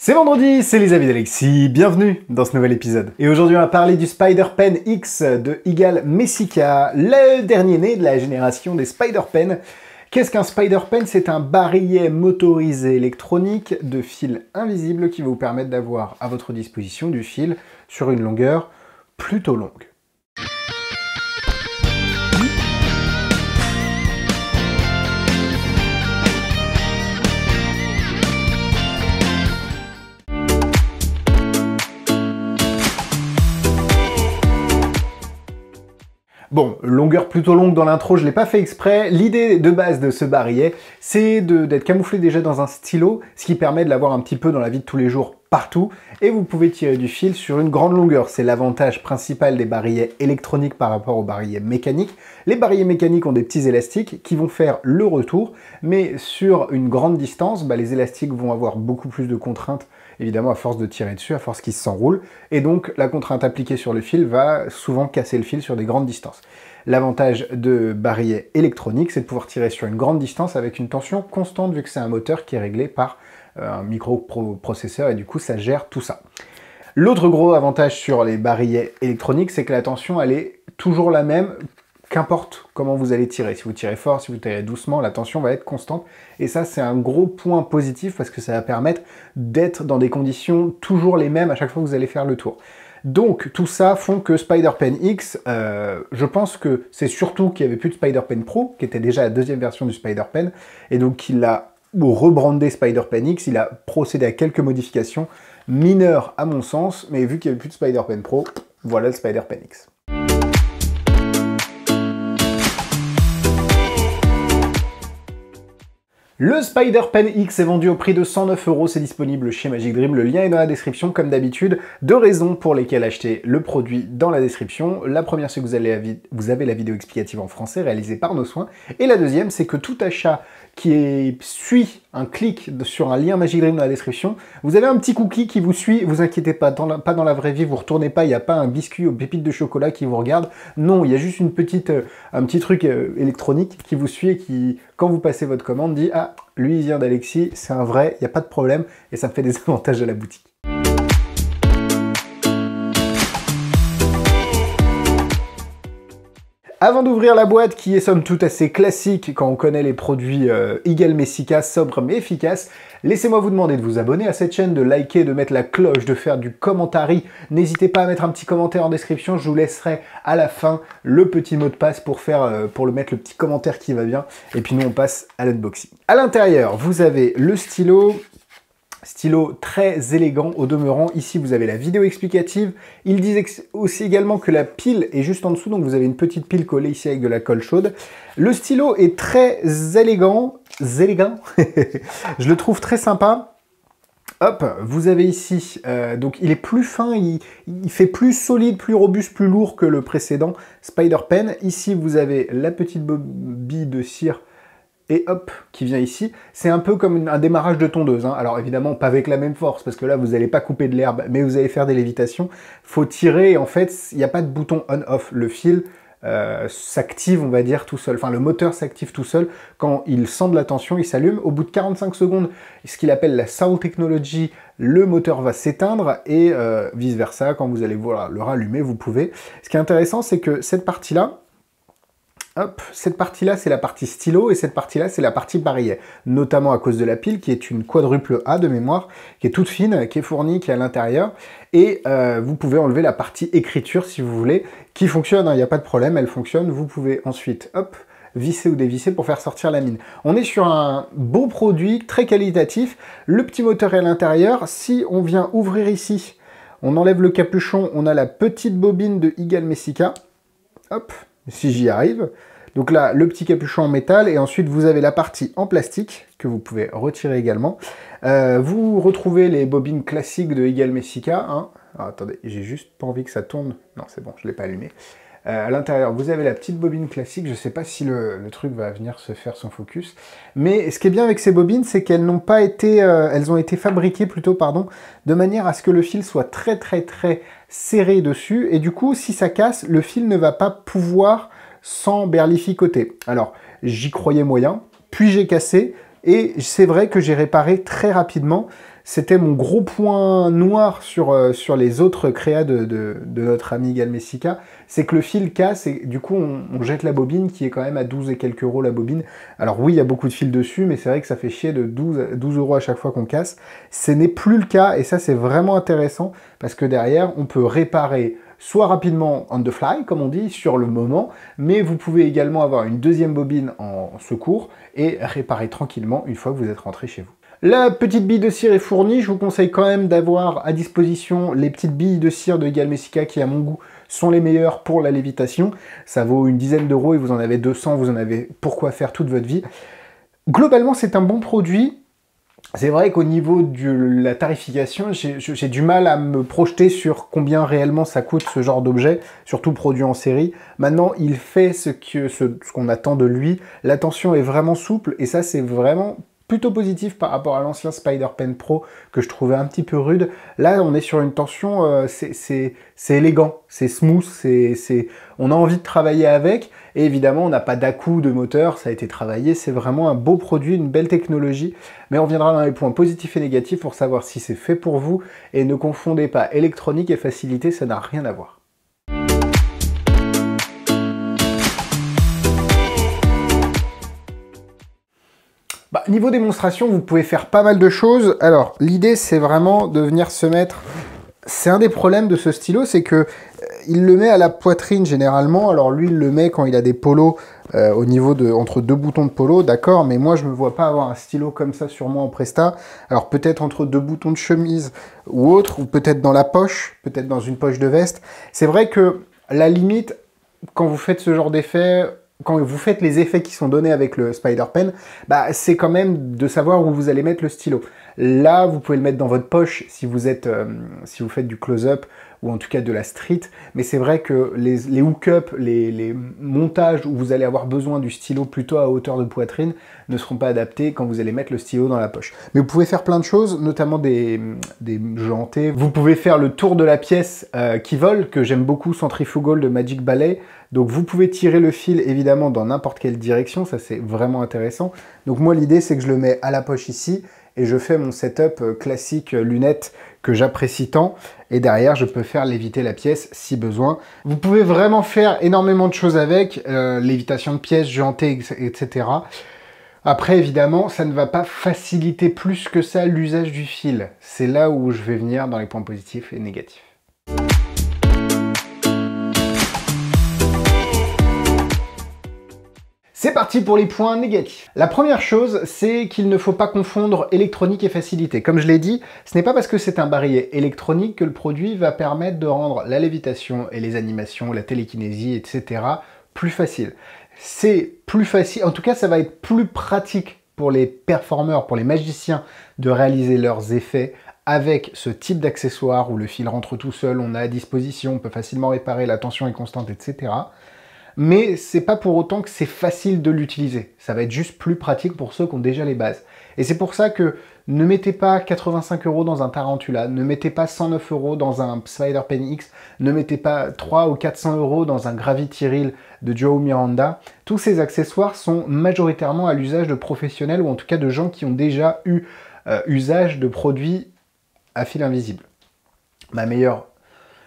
C'est vendredi, c'est les avis d'Alexis, bienvenue dans ce nouvel épisode. Et aujourd'hui on va parler du Spider-Pen X de Eagle Messica, le dernier né de la génération des Spider-Pen. Qu'est-ce qu'un Spider-Pen? C'est un barillet motorisé électronique de fil invisible qui va vous permettre d'avoir à votre disposition du fil sur une longueur plutôt longue. Bon, longueur plutôt longue dans l'intro, je l'ai pas fait exprès. L'idée de base de ce barillet, c'est d'être camouflé déjà dans un stylo, ce qui permet de l'avoir un petit peu dans la vie de tous les jours partout, et vous pouvez tirer du fil sur une grande longueur. C'est l'avantage principal des barillets électroniques par rapport aux barillets mécaniques. Les barillets mécaniques ont des petits élastiques qui vont faire le retour, mais sur une grande distance, les élastiques vont avoir beaucoup plus de contraintes, évidemment à force de tirer dessus, à force qu'ils s'enroulent, et donc la contrainte appliquée sur le fil va souvent casser le fil sur des grandes distances. L'avantage de barillet électronique, c'est de pouvoir tirer sur une grande distance avec une tension constante, vu que c'est un moteur qui est réglé par un microprocesseur, et du coup ça gère tout ça. L'autre gros avantage sur les barillets électroniques, c'est que la tension elle est toujours la même, qu'importe comment vous allez tirer. Si vous tirez fort, si vous tirez doucement, la tension va être constante. Et ça, c'est un gros point positif parce que ça va permettre d'être dans des conditions toujours les mêmes à chaque fois que vous allez faire le tour. Donc, tout ça font que Spider-Pen X, je pense que c'est surtout qu'il n'y avait plus de Spider-Pen Pro, qui était déjà la deuxième version du Spider-Pen, et donc il a rebrandé Spider-Pen X, il a procédé à quelques modifications mineures à mon sens, mais vu qu'il n'y avait plus de Spider-Pen Pro, voilà le Spider-Pen X. Le Spider-Pen X est vendu au prix de 109 €, c'est disponible chez Magic Dream, le lien est dans la description comme d'habitude. Deux raisons pour lesquelles acheter le produit dans la description. La première, c'est que vous avez la vidéo explicative en français réalisée par nos soins. Et la deuxième, c'est que tout achat qui suit un clic sur un lien Magic Dream dans la description, vous avez un petit cookie qui vous suit, vous inquiétez pas, pas dans la vraie vie, vous retournez pas, il n'y a pas un biscuit aux pépites de chocolat qui vous regarde, non, il y a juste un petit truc électronique qui vous suit et qui, quand vous passez votre commande, dit « Ah, lui il vient d'Alexis, c'est un vrai, il n'y a pas de problème » et ça me fait des avantages à la boutique. Avant d'ouvrir la boîte, qui est somme toute assez classique quand on connaît les produits Eagle Messica, sobres mais efficaces, laissez-moi vous demander de vous abonner à cette chaîne, de liker, de mettre la cloche, de faire du commentary. N'hésitez pas à mettre un petit commentaire en description, je vous laisserai à la fin le petit mot de passe pour mettre le petit commentaire qui va bien. Et puis nous on passe à l'unboxing. À l'intérieur, vous avez le stylo très élégant au demeurant. Ici, vous avez la vidéo explicative. Ils disent aussi également que la pile est juste en dessous, donc vous avez une petite pile collée ici avec de la colle chaude. Le stylo est très élégant. Je le trouve très sympa. Hop, vous avez ici, donc il est plus fin, il fait plus solide, plus robuste, plus lourd que le précédent Spider-Pen. Ici, vous avez la petite bobine de cire et hop, qui vient ici. C'est un peu comme un démarrage de tondeuse, hein. Alors évidemment, pas avec la même force, parce que là, vous n'allez pas couper de l'herbe, mais vous allez faire des lévitations. Faut tirer, et en fait, il n'y a pas de bouton on-off. Le fil s'active, on va dire, tout seul. Enfin, le moteur s'active tout seul. Quand il sent de la tension, il s'allume. Au bout de 45 secondes, ce qu'il appelle la Soul Technology, le moteur va s'éteindre, et vice-versa, quand vous allez vouloir le rallumer, vous pouvez. Ce qui est intéressant, c'est que cette partie-là, hop, cette partie-là, c'est la partie stylo, et cette partie-là, c'est la partie barillet. Notamment à cause de la pile, qui est une quadruple A de mémoire, qui est toute fine, qui est fournie, qui est à l'intérieur. Et vous pouvez enlever la partie écriture, si vous voulez, qui fonctionne, il n'y a pas de problème, elle fonctionne. Vous pouvez ensuite, hop, visser ou dévisser pour faire sortir la mine. On est sur un beau produit, très qualitatif. Le petit moteur est à l'intérieur. Si on vient ouvrir ici, on enlève le capuchon, on a la petite bobine de Eagle Messica. Hop, si j'y arrive. Donc là, le petit capuchon en métal, et ensuite vous avez la partie en plastique, que vous pouvez retirer également. Vous retrouvez les bobines classiques de Eagle Messica. Hein. Alors, attendez, j'ai juste pas envie que ça tourne. Non, c'est bon, je l'ai pas allumé. À l'intérieur, vous avez la petite bobine classique. Je sais pas si le truc va venir se faire son focus. Mais ce qui est bien avec ces bobines, c'est qu'elles n'ont pas été... elles ont été fabriquées plutôt, pardon, de manière à ce que le fil soit très serré dessus. Et du coup, si ça casse, le fil ne va pas pouvoir s'emberlificoter. Alors, j'y croyais moyen, puis j'ai cassé. Et c'est vrai que j'ai réparé très rapidement. c'était mon gros point noir sur les autres créas de notre ami Galmessica, c'est que le fil casse et du coup on jette la bobine qui est quand même à 12 et quelques euros la bobine. Alors oui, il y a beaucoup de fils dessus, mais c'est vrai que ça fait chier de 12 euros à chaque fois qu'on casse. Ce n'est plus le cas, et ça c'est vraiment intéressant, parce que derrière, on peut réparer soit rapidement on the fly, comme on dit, sur le moment, mais vous pouvez également avoir une deuxième bobine en secours et réparer tranquillement une fois que vous êtes rentré chez vous. La petite bille de cire est fournie, je vous conseille quand même d'avoir à disposition les petites billes de cire de Galmessica qui, à mon goût, sont les meilleures pour la lévitation. Ça vaut une dizaine d'euros et vous en avez 200, vous en avez pourquoi faire toute votre vie. Globalement, c'est un bon produit. C'est vrai qu'au niveau de la tarification, j'ai du mal à me projeter sur combien réellement ça coûte ce genre d'objet, surtout produit en série. Maintenant, il fait ce qu'on attend de lui. La tension est vraiment souple et ça, c'est vraiment plutôt positif par rapport à l'ancien Spider Pen Pro que je trouvais un petit peu rude. Là, on est sur une tension, c'est élégant, c'est smooth, on a envie de travailler avec. Et évidemment, on n'a pas d'à-coup de moteur, ça a été travaillé. C'est vraiment un beau produit, une belle technologie. Mais on viendra dans les points positifs et négatifs pour savoir si c'est fait pour vous. Et ne confondez pas électronique et facilité, ça n'a rien à voir. Niveau démonstration, vous pouvez faire pas mal de choses. Alors, l'idée, c'est vraiment de venir se mettre... C'est un des problèmes de ce stylo, c'est que il le met à la poitrine généralement. Alors lui, il le met quand il a des polos au niveau de entre deux boutons de polo, d'accord. Mais moi, je me vois pas avoir un stylo comme ça sur moi en presta. Alors peut-être entre deux boutons de chemise ou autre, ou peut-être dans la poche, peut-être dans une poche de veste. C'est vrai que la limite, quand vous faites ce genre d'effet, quand vous faites les effets qui sont donnés avec le Spider Pen, c'est quand même de savoir où vous allez mettre le stylo. Là, vous pouvez le mettre dans votre poche si vous faites du close-up ou en tout cas de la street, mais c'est vrai que les hook-up, les montages où vous allez avoir besoin du stylo plutôt à hauteur de poitrine ne seront pas adaptés quand vous allez mettre le stylo dans la poche. Mais vous pouvez faire plein de choses, notamment des jantés. Vous pouvez faire le tour de la pièce qui vole, que j'aime beaucoup, Centrifugal de Magic Ballet. Donc vous pouvez tirer le fil évidemment dans n'importe quelle direction, ça c'est vraiment intéressant. Donc moi l'idée c'est que je le mets à la poche ici, et je fais mon setup classique lunettes que j'apprécie tant, et derrière je peux faire léviter la pièce si besoin. Vous pouvez vraiment faire énormément de choses avec, lévitation de pièces, janter, etc. Après évidemment, ça ne va pas faciliter plus que ça l'usage du fil. C'est là où je vais venir dans les points positifs et négatifs. C'est parti pour les points négatifs. La première chose, c'est qu'il ne faut pas confondre électronique et facilité. Comme je l'ai dit, ce n'est pas parce que c'est un barillet électronique que le produit va permettre de rendre la lévitation et les animations, la télékinésie, etc. plus facile. C'est plus facile, en tout cas ça va être plus pratique pour les performeurs, pour les magiciens, de réaliser leurs effets avec ce type d'accessoire où le fil rentre tout seul, on a à disposition, on peut facilement réparer, la tension est constante, etc. Mais c'est pas pour autant que c'est facile de l'utiliser. Ça va être juste plus pratique pour ceux qui ont déjà les bases. Et c'est pour ça que ne mettez pas 85 € dans un Tarantula, ne mettez pas 109 € dans un Spider Pen X, ne mettez pas 300 ou 400 € dans un Gravity Reel de Joe Miranda. Tous ces accessoires sont majoritairement à l'usage de professionnels ou en tout cas de gens qui ont déjà eu usage de produits à fil invisible.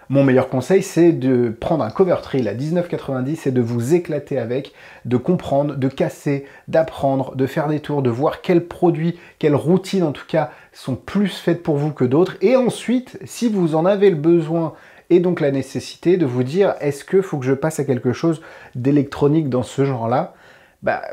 Mon meilleur conseil, c'est de prendre un cover reel à 19,90 € et de vous éclater avec, de comprendre, de casser, d'apprendre, de faire des tours, de voir quels produits, quelles routines en tout cas, sont plus faites pour vous que d'autres. Et ensuite, si vous en avez le besoin et donc la nécessité, de vous dire, est-ce qu'il faut que je passe à quelque chose d'électronique dans ce genre-là ?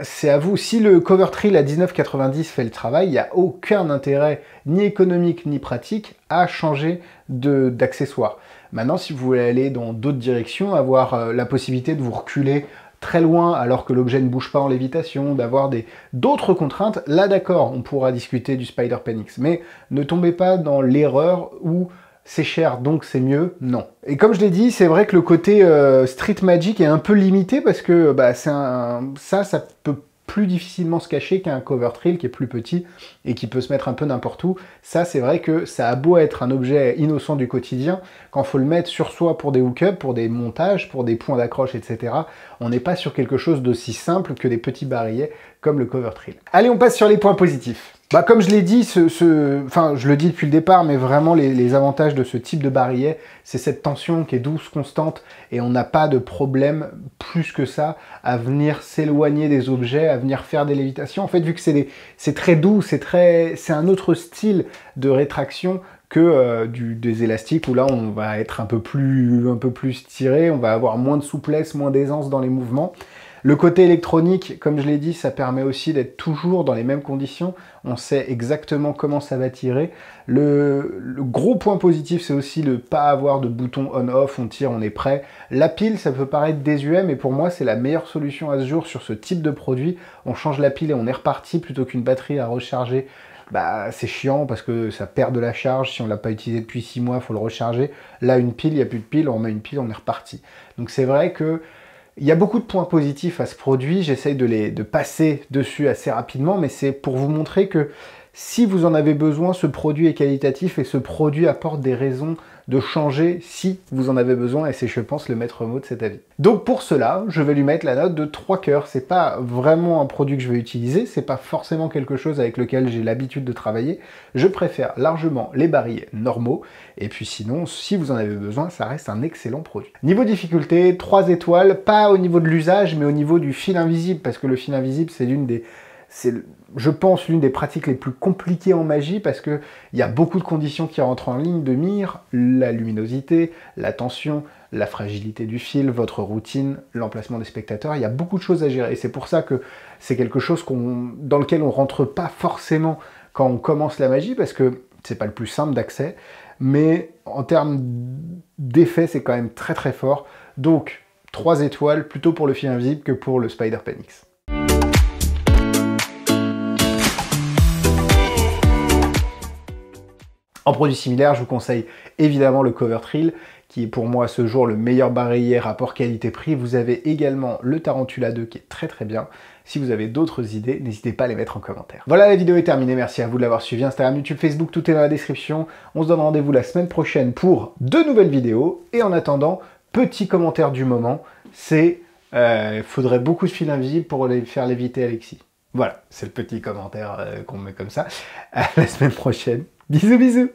C'est à vous. Si le cover reel à 19,90 € fait le travail, il n'y a aucun intérêt, ni économique ni pratique, à changer d'accessoire. Maintenant, si vous voulez aller dans d'autres directions, avoir la possibilité de vous reculer très loin alors que l'objet ne bouge pas en lévitation, d'avoir d'autres contraintes, là d'accord, on pourra discuter du Spider Pen X. Mais ne tombez pas dans l'erreur où c'est cher donc c'est mieux, non. Et comme je l'ai dit, c'est vrai que le côté Street Magic est un peu limité parce que ça peut plus difficilement se cacher qu'un cover reel qui est plus petit et qui peut se mettre un peu n'importe où. Ça, c'est vrai que ça a beau être un objet innocent du quotidien, quand il faut le mettre sur soi pour des hook-up, pour des montages, pour des points d'accroche, etc., on n'est pas sur quelque chose d'aussi simple que des petits barillets comme le cover reel. Allez, on passe sur les points positifs. Bah, comme je l'ai dit, enfin, je le dis depuis le départ, mais vraiment les avantages de ce type de barillet, c'est cette tension qui est douce, constante, et on n'a pas de problème plus que ça à venir s'éloigner des objets, à venir faire des lévitations. En fait, vu que c'est très doux, c'est un autre style de rétraction que des élastiques où là on va être un peu plus tiré, on va avoir moins de souplesse, moins d'aisance dans les mouvements. Le côté électronique, comme je l'ai dit, ça permet aussi d'être toujours dans les mêmes conditions. On sait exactement comment ça va tirer. Le gros point positif, c'est aussi de ne pas avoir de bouton on-off, on tire, on est prêt. La pile, ça peut paraître désuet, mais pour moi, c'est la meilleure solution à ce jour sur ce type de produit. On change la pile et on est reparti plutôt qu'une batterie à recharger. Bah, c'est chiant parce que ça perd de la charge. Si on ne l'a pas utilisé depuis 6 mois, il faut le recharger. Là, une pile, il n'y a plus de pile, on met une pile, on est reparti. Donc c'est vrai que il y a beaucoup de points positifs à ce produit, j'essaye de passer dessus assez rapidement, mais c'est pour vous montrer que si vous en avez besoin, ce produit est qualitatif et ce produit apporte des raisons de changer si vous en avez besoin, et c'est, je pense, le maître mot de cet avis. Donc pour cela, je vais lui mettre la note de 3 cœurs. C'est pas vraiment un produit que je vais utiliser, c'est pas forcément quelque chose avec lequel j'ai l'habitude de travailler. Je préfère largement les barillets normaux, et puis sinon, si vous en avez besoin, ça reste un excellent produit. Niveau difficulté, 3 étoiles, pas au niveau de l'usage, mais au niveau du fil invisible, parce que le fil invisible, c'est, je pense, l'une des pratiques les plus compliquées en magie parce qu'il y a beaucoup de conditions qui rentrent en ligne de mire, la luminosité, la tension, la fragilité du fil, votre routine, l'emplacement des spectateurs, il y a beaucoup de choses à gérer. Et c'est pour ça que c'est quelque chose dans lequel on rentre pas forcément quand on commence la magie parce que c'est pas le plus simple d'accès, mais en termes d'effet, c'est quand même très très fort. Donc, 3 étoiles plutôt pour le fil invisible que pour le Spider Pen X. En produit similaire, je vous conseille évidemment le Covertrill, qui est pour moi à ce jour le meilleur barillet rapport qualité-prix. Vous avez également le Tarantula 2 qui est très très bien. Si vous avez d'autres idées, n'hésitez pas à les mettre en commentaire. Voilà, la vidéo est terminée. Merci à vous de l'avoir suivi. Instagram, YouTube, Facebook, tout est dans la description. On se donne rendez-vous la semaine prochaine pour de nouvelles vidéos. Et en attendant, petit commentaire du moment, c'est faudrait beaucoup de fil invisible pour faire léviter Alexis. Voilà, c'est le petit commentaire qu'on met comme ça. À la semaine prochaine. Bisous bisous.